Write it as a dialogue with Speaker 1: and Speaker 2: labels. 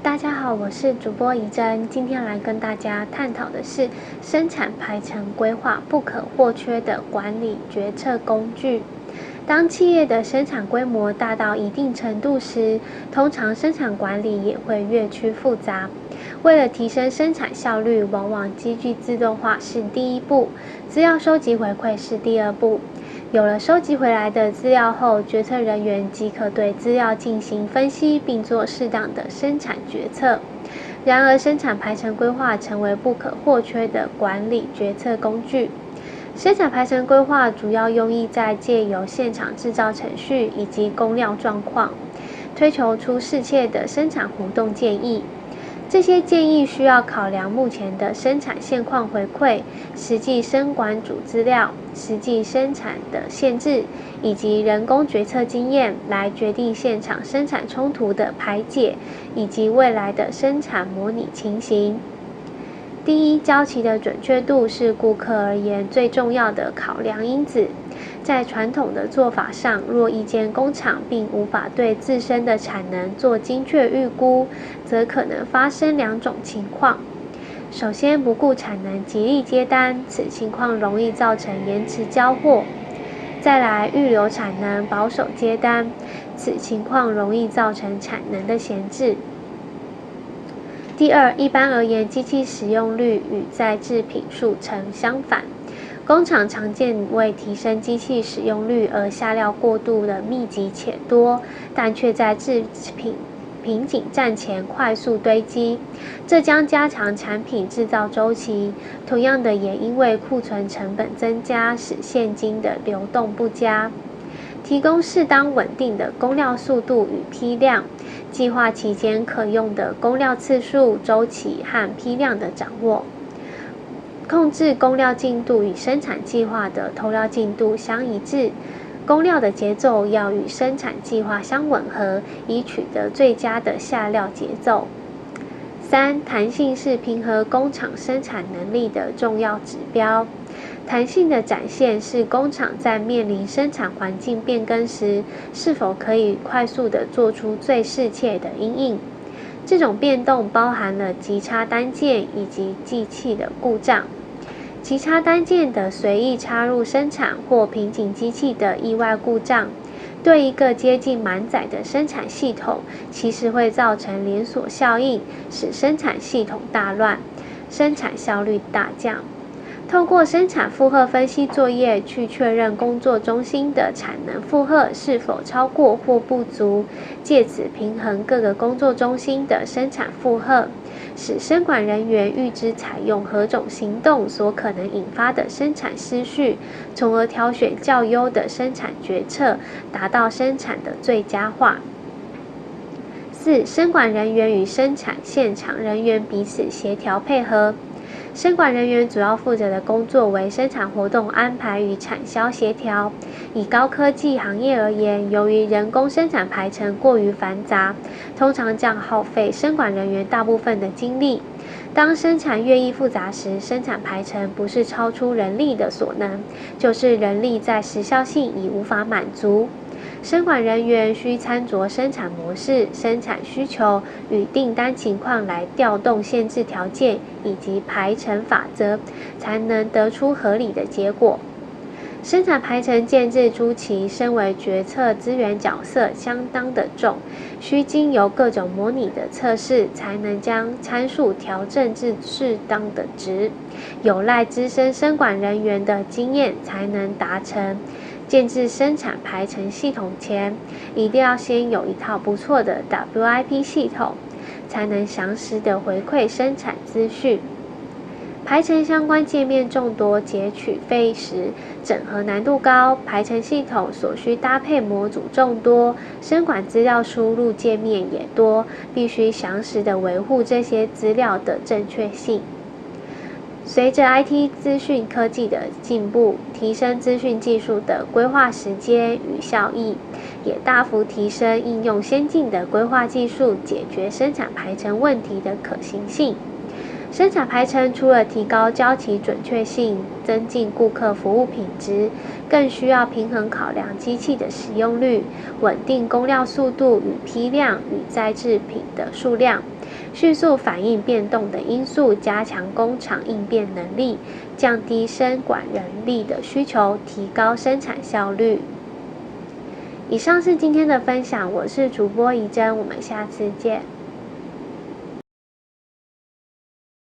Speaker 1: 大家好，我是主播怡珍，今天来跟大家探讨的是生产排程规划不可或缺的管理决策工具。当企业的生产规模大到一定程度时，通常生产管理也会越趋复杂。为了提升生产效率，往往机具自动化是第一步，资料收集回馈是第二步。有了收集回来的资料后，决策人员即可对资料进行分析，并做适当的生产决策。然而，生产排程规划成为不可或缺的管理决策工具。生产排程规划主要用意在借由现场制造程序以及工料状况，推求出适切的生产活动建议。这些建议需要考量目前的生产现况回馈、实际生管主资料、实际生产的限制以及人工决策经验，来决定现场生产冲突的排解以及未来的生产模拟情形。第一，交期的准确度是顾客而言最重要的考量因子。在传统的做法上，若一间工厂并无法对自身的产能做精确预估，则可能发生两种情况。首先，不顾产能极力接单，此情况容易造成延迟交货。再来，预留产能，保守接单，此情况容易造成产能的闲置。第二，一般而言，机器使用率与在制品数成相反。工厂常见为提升机器使用率而下料过度的密集且多，但却在制品瓶颈站前快速堆积，这将加长产品制造周期。同样的，也因为库存成本增加，使现金的流动不佳。提供适当稳定的供料速度与批量，计划期间可用的供料次数、周期和批量的掌握。控制供料进度与生产计划的投料进度相一致，供料的节奏要与生产计划相吻合，以取得最佳的下料节奏。三、弹性是评核工厂生产能力的重要指标。弹性的展现是工厂在面临生产环境变更时，是否可以快速地做出最适切的因应。这种变动包含了急插单件以及机器的故障。急插单件的随意插入生产或瓶颈机器的意外故障，对一个接近满载的生产系统，其实会造成连锁效应，使生产系统大乱，生产效率大降。透过生产负荷分析作业去确认工作中心的产能负荷是否超过或不足，借此平衡各个工作中心的生产负荷，使生管人员预知采用何种行动所可能引发的生产失序，从而挑选较优的生产决策，达到生产的最佳化。四、生管人员与生产现场人员彼此协调配合。生管人员主要负责的工作为生产活动安排与产销协调。以高科技行业而言，由于人工生产排程过于繁杂，通常将耗费生管人员大部分的精力。当生产越益复杂时，生产排程不是超出人力的所能，就是人力在时效性已无法满足。生管人员需参酌生产模式、生产需求与订单情况来调动限制条件以及排程法则，才能得出合理的结果。生产排程建制初期，身为决策资源角色相当的重，需经由各种模拟的测试，才能将参数调整至适当的值，有赖资深生管人员的经验才能达成。建制生产排程系统前，一定要先有一套不错的 WIP 系统，才能详实的回馈生产资讯。排程相关界面众多，截取费时，整合难度高，排程系统所需搭配模组众多，生管资料输入界面也多，必须详实的维护这些资料的正确性。随着 IT 资讯科技的进步，提升资讯技术的规划时间与效益，也大幅提升应用先进的规划技术解决生产排程问题的可行性。生产排程除了提高交期准确性、增进顾客服务品质，更需要平衡考量机器的使用率、稳定工料速度与批量与再制品的数量，迅速反应变动的因素，加强工厂应变能力，降低生管人力的需求，提高生产效率。以上是今天的分享，我是主播怡珍，我们下次见。